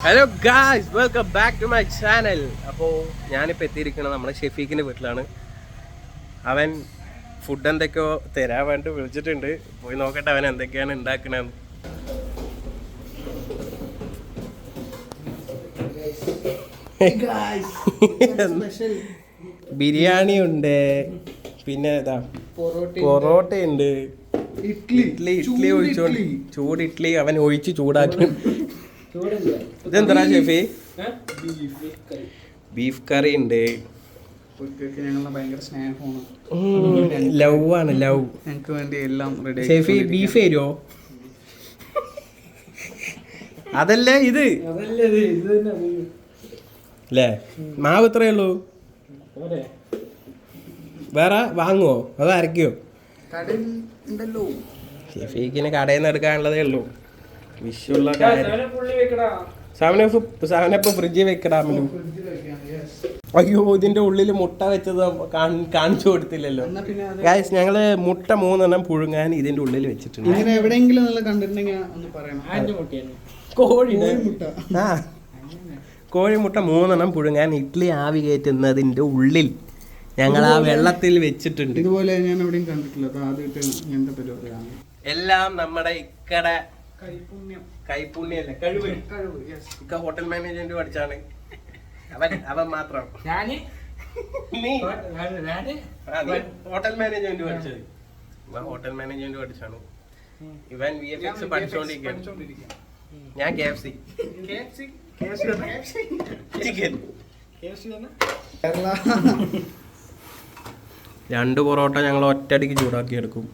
Hello guys, welcome back to my channel. അപ്പോൾ ഞാനിപ്പോൾ എത്തിയിരിക്കുന്നത് നമ്മുടെ ഷെഫീഖിൻ്റെ വീട്ടിലാണ്. അവൻ ഫുഡ് എന്തൊക്കെയോ തരാൻ വേണ്ടി വിളിച്ചിട്ടുണ്ട്. പോയി നോക്കട്ടെ അവൻ എന്തൊക്കെയാണ് ഉണ്ടാക്കണതെന്ന്. ബിരിയാണി ഉണ്ട്, പിന്നെ പൊറോട്ട ഉണ്ട്, ഇഡ്ഡലി ഒഴിച്ചോണ്ട് ചൂട് ഇഡ്ഡലി അവൻ ഒഴിച്ച് ചൂടാക്കി. ഇതെന്താ ഷെഫി? ബീഫ് കറി ഉണ്ട്. ലവ് ആണ്, ലവ്. ഞങ്ങൾക്ക് വേണ്ടി എല്ലാം റെഡി. ഷെഫി ബീഫ് തരുമോ? അതല്ലേ ഇത് അല്ലേ? മാവ് ഇത്രയേ ഉള്ളൂ, വേറെ വാങ്ങുവോ അതോ അരയ്ക്കുവോ? ഷെഫീക്കിന് കടയിൽ നിന്ന് എടുക്കാനുള്ളതേ ഉള്ളൂ. വിഷുള്ള സാധനപ്പ് ഫ്രിഡ്ജിൽ വെക്കടാമല്ലോ. അയ്യോ, ഇതിന്റെ ഉള്ളിൽ മുട്ട വെച്ചത് കാണിച്ചു കൊടുത്തില്ലല്ലോ ഗായ്സ്. ഞങ്ങള് മുട്ട 3 പുഴുങ്ങാൻ ഇതിന്റെ ഉള്ളിൽ വെച്ചിട്ടുണ്ട്. കോഴിമുട്ട 3 പുഴുങ്ങാൻ ഇഡ്ഡലി ആവി കയറ്റുന്നതിന്റെ ഉള്ളിൽ ഞങ്ങൾ ആ വെള്ളത്തിൽ വെച്ചിട്ടുണ്ട്. ഇതുപോലെ ഞാൻ എവിടെയും കണ്ടിട്ടില്ല. എല്ലാം നമ്മുടെ ഇക്കട കൈപ്പുണ്യല്ലേ, കഴിവ്. ഇക്ക ഹോട്ടൽ മാനേജ്മെന്റ് പഠിച്ചാണ്. അവൻ മാത്രം ഹോട്ടൽ മാനേജ്മെന്റ് പഠിച്ചത്. ഹോട്ടൽ മാനേജ്മെന്റ് പഠിച്ചാണ്. ഇവൻ VFX പഠിച്ചോണ്ടിരിക്കുകയാണ്. ഞാൻ KFC ചിക്കൻ. 2 പൊറോട്ട ഞങ്ങൾ ഒറ്റയടിക്ക് ചൂടാക്കി എടുക്കും.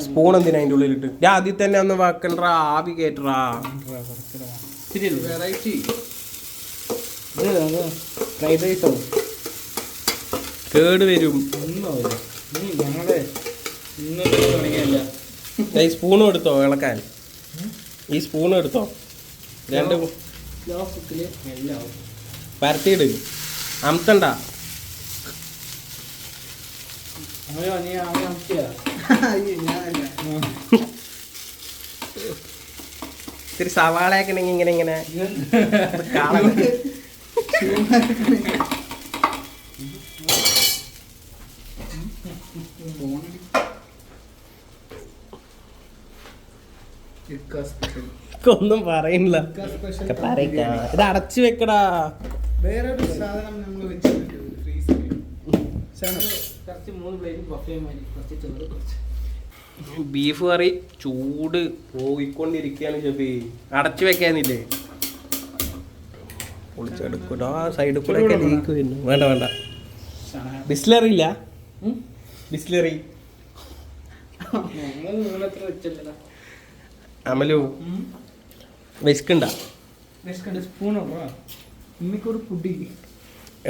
സ്പൂൺ എന്തിനാ അതിൻ്റെ ഉള്ളിലിട്ട്? ആദ്യം തന്നെ ഒന്ന് വെക്കണ്ടാ, ആവി കേട്ടറാ. കേട് വരും. ഈ സ്പൂണും എടുത്തോ ഇളക്കാൻ? ഈ സ്പൂണും എടുത്തോ, 2 പരത്തിയിട്. അമത്തണ്ട. ഇത്തിരി സവാളയൊക്കെ ഉണ്ടെങ്കിൽ ഇങ്ങനെ ഒന്നും പറയുന്നില്ല. ഇത് അടച്ചു വെക്കടാ. വേറൊരു സാധനം നമ്മൾ വെച്ചിട്ടുണ്ട് ബീഫ് കറി ചൂട് പോയിക്കൊണ്ടിരിക്കുകയാണ് ഷെഫി. അടച്ചു വെക്കാനില്ലേ? പൊളിച്ചെടുക്കൂടാ. സൈഡിൽ കൂടെ ഒക്കെ ലീക്ക് വരുന്നു. വേണ്ട, ബിസ്ലറി ഇല്ല? ബിസ്ലറി അമലു വിസ്കണ്ട.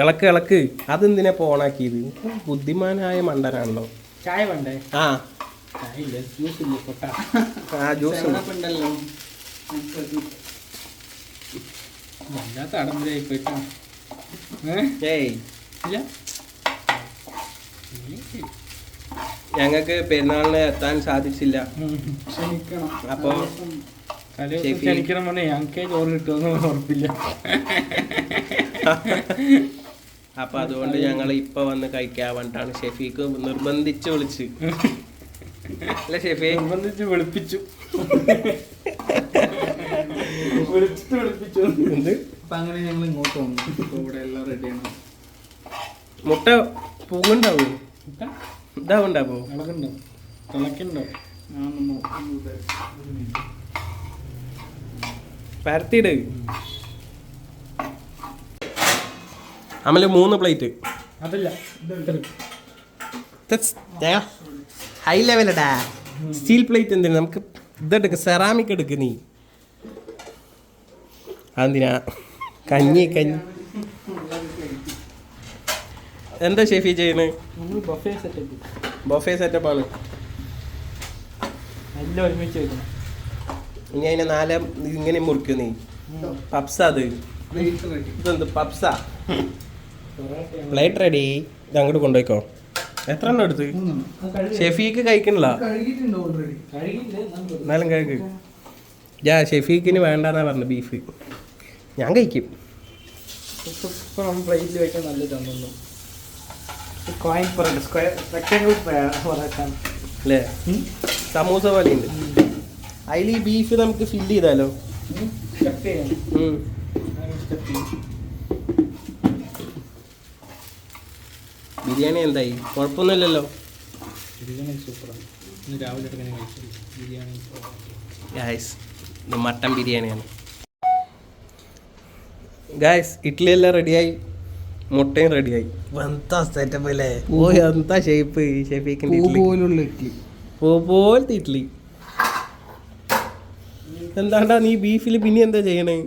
ഇളക്ക്. അതെന്തിനാ പോണാക്കിയത്? ബുദ്ധിമാനായ മണ്ടനാണല്ലോ. ചായ വേണ്ടേ? ജ്യൂസ് ഉണ്ടല്ലോ. ഞങ്ങൾക്ക് പെരുന്നാളിന് എത്താൻ സാധിച്ചില്ല. അപ്പൊ ക്ഷണിക്കണം പറഞ്ഞേ, ഞങ്ങൾക്കേ ചോറ് കിട്ടുമെന്ന് ഉറപ്പില്ല. അപ്പൊ അതുകൊണ്ട് ഞങ്ങൾ ഇപ്പൊ വന്ന് കഴിക്കാൻ വേണ്ടിട്ടാണ്. ഷെഫീക്ക് നിർബന്ധിച്ച് വിളിച്ച് അല്ല ഷെഫി? നിർബന്ധിച്ച് വിളിപ്പിച്ചു. അപ്പൊ അങ്ങനെ ഞങ്ങൾ ഇങ്ങോട്ട് വന്നു. ഇപ്പൊ ഇവിടെ എല്ലാം റെഡിയാണ്. മുട്ട പൂങ്ങുണ്ടാവോ? ഇതാവുണ്ടാവോ? തിളക്കുണ്ടോ? പരത്തിയിട്. അമല് 3 പ്ലേറ്റ്. അതല്ല, ഹൈ ലെവലടാ. സ്റ്റീൽ പ്ലേറ്റ് എന്തിനാ? നമുക്ക് ഇതെടുക്ക, സെറാമിക് എടുക്ക് നീ. അതെന്തിനാ? കഞ്ഞി എന്താ ഷെഫി ചെയ്യുന്നത്? ബൊഫേ സെറ്റപ്പാണ്. ഇനി അതിനെ 4 ഇങ്ങനെ മുറിക്കും നീ. പപ്സ. അത് ഇതെന്ത് പപ്സ? Plate ready. ഇത് അങ്ങോട്ട് കൊണ്ടുപോയിക്കോ. എത്ര എണ്ണം എടുത്ത്? ഷെഫീക്ക് കഴിക്കണില്ല. എന്നാലും കഴിക്ക്. ഷെഫീക്കിന് വേണ്ടെന്നാ പറഞ്ഞു ബീഫ്. ഞാൻ കഴിക്കും. ഇപ്പൊ നമ്മൾ പ്ലേറ്റിൽ വെക്കാൻ നല്ല തന്നു. Coin parotta square rectangle parotta അല്ലേ? സമൂസ പോലെ ഉണ്ട്. അതിൽ ഈ ബീഫ് നമുക്ക് ഫില്ല് ചെയ്താലോ? ബിരിയാണി എന്തായി? കുഴപ്പമൊന്നുമില്ലല്ലോ. ബിരിയാണി സൂപ്പറാണ്. ഇന്ന് രാവിലെ ബിരിയാണി ഗായ്സ്, ഇത് മട്ടൻ ബിരിയാണിയാണ്. ഗായ്സ്, ഇഡ്ഡലി എല്ലാം റെഡിയായി, മുട്ടയും റെഡിയായി. എന്താ സെറ്റപ്പ് അല്ലേ? ഓ എന്താ ഷേപ്പ് ഷെഫീക്കിൻ്റെ പോലുള്ള ഇഡ്ഡലി. പോലത്തെ ഇഡ്ഡലി. എന്താണ്ടാ നീ ബീഫിൽ പിന്നെ എന്താ ചെയ്യണേ?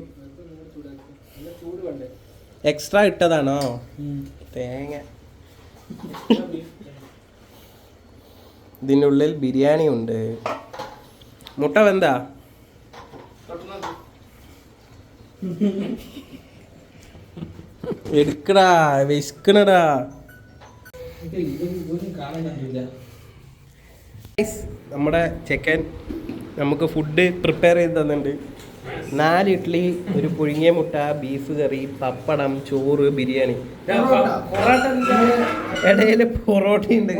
എക്സ്ട്രാ ഇട്ടതാണോ? തേങ്ങ. ഇതിൻ്റെ ഉള്ളിൽ ബിരിയാണി ഉണ്ട്. മുട്ട വെന്താ? എടുക്കടാ, വിശക്കണടാ. നമ്മുടെ ചെക്കൻ നമുക്ക് ഫുഡ് പ്രിപ്പയർ ചെയ്ത് തന്നിട്ടുണ്ട്. 4 ഇഡ്ഡലി, ഒരു പുഴുങ്ങിയ മുട്ട, ബീഫ് കറി, പപ്പടം, ചോറ്, ബിരിയാണി. ഇടയിൽ പൊറോട്ട ഉണ്ട്.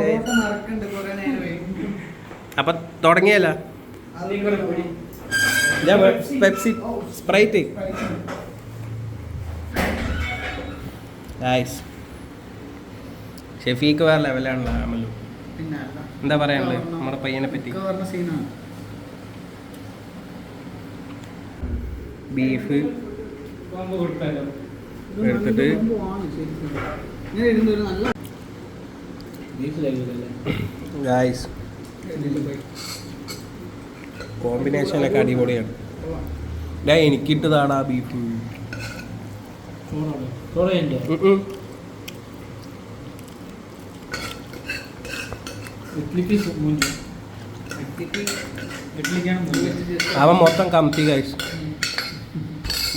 അപ്പൊ തുടങ്ങിയല്ല പെപ്സി സ്പ്രൈറ്റ്. ഷെഫീക്ക് വേറെ ലെവലാണല്ലോ അമലു. എന്താ പറയാനുള്ളത് നമ്മുടെ പയ്യനെ പറ്റി? ബീഫ് എടുത്തിട്ട് ഗായ്സ്, കോമ്പിനേഷനൊക്കെ അടിപൊളിയാണ്. എനിക്കിട്ടതാടാ ബീഫ്. അവൻ മൊത്തം കമത്തി ഗൈസ്.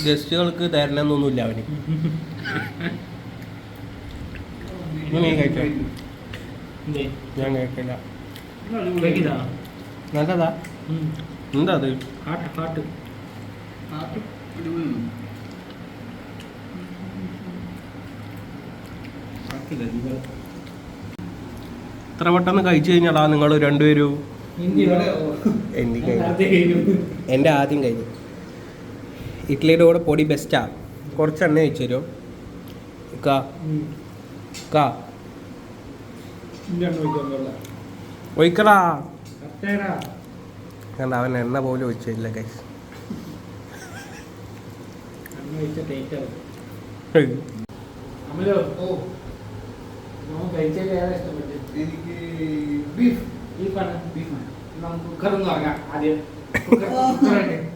ഗസ്റ്റുകൾക്ക് തരണമെന്നൊന്നുമില്ല അവന്. നീ കഴിക്കാം. ഞാൻ കഴിക്കില്ല. നല്ലതാ. എന്താ അത്? ഇത്ര പെട്ടെന്ന് കഴിച്ചു കഴിഞ്ഞാടാ നിങ്ങൾ രണ്ടുപേരും? എൻ്റെ ആദ്യം കഴിഞ്ഞു. ഇഡ്ഡലിയുടെ കൂടെ പൊടി ബെസ്റ്റാ. കുറച്ച് എണ്ണ വെച്ച് തരുമോ? ഒഴിക്കടാ. കണ്ട അവൻ എണ്ണ പോലും ഒഴിച്ചില്ല ഗൈസ്.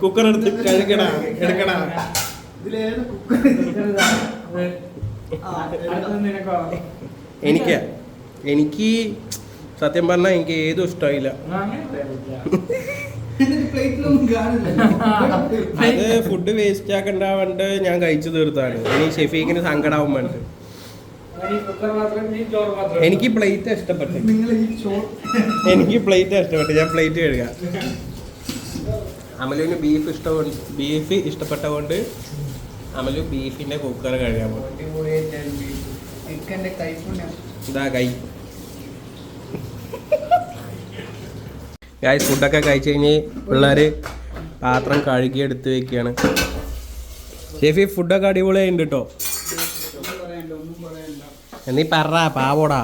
കുക്കർ എടുത്ത് കഴുകണ എടുക്കണ. എനിക്ക് സത്യം പറഞ്ഞാൽ എനിക്ക് ഏതും ഇഷ്ടമായില്ല. അത് ഫുഡ് വേസ്റ്റ് ആക്കണ്ടാവണ്ട് ഞാൻ കഴിച്ചു തീർത്താണ്. ഇനി ഷെഫീക്കിന് സങ്കടാവും വേണ്ട. എനിക്ക് പ്ലേറ്റ് ഇഷ്ടപ്പെട്ടു. ഞാൻ പ്ലേറ്റ് കഴുകാം. അമലുവിന് ബീഫ് ഇഷ്ടപ്പെട്ടതുകൊണ്ട് അമലു ബീഫിന്റെ കുക്കർ കഴുകാൻ പോകും. ഇതാ കൈ. ഗായ്സ്, ഫുഡൊക്കെ കഴിച്ച് കഴിഞ്ഞ് പിള്ളേർ പാത്രം കഴുകി എടുത്ത് വെക്കുകയാണ്. ഷെഫി ഫുഡൊക്കെ അടിപൊളിയായിട്ടുണ്ട് കേട്ടോ. നീ പറ പാവോടാ.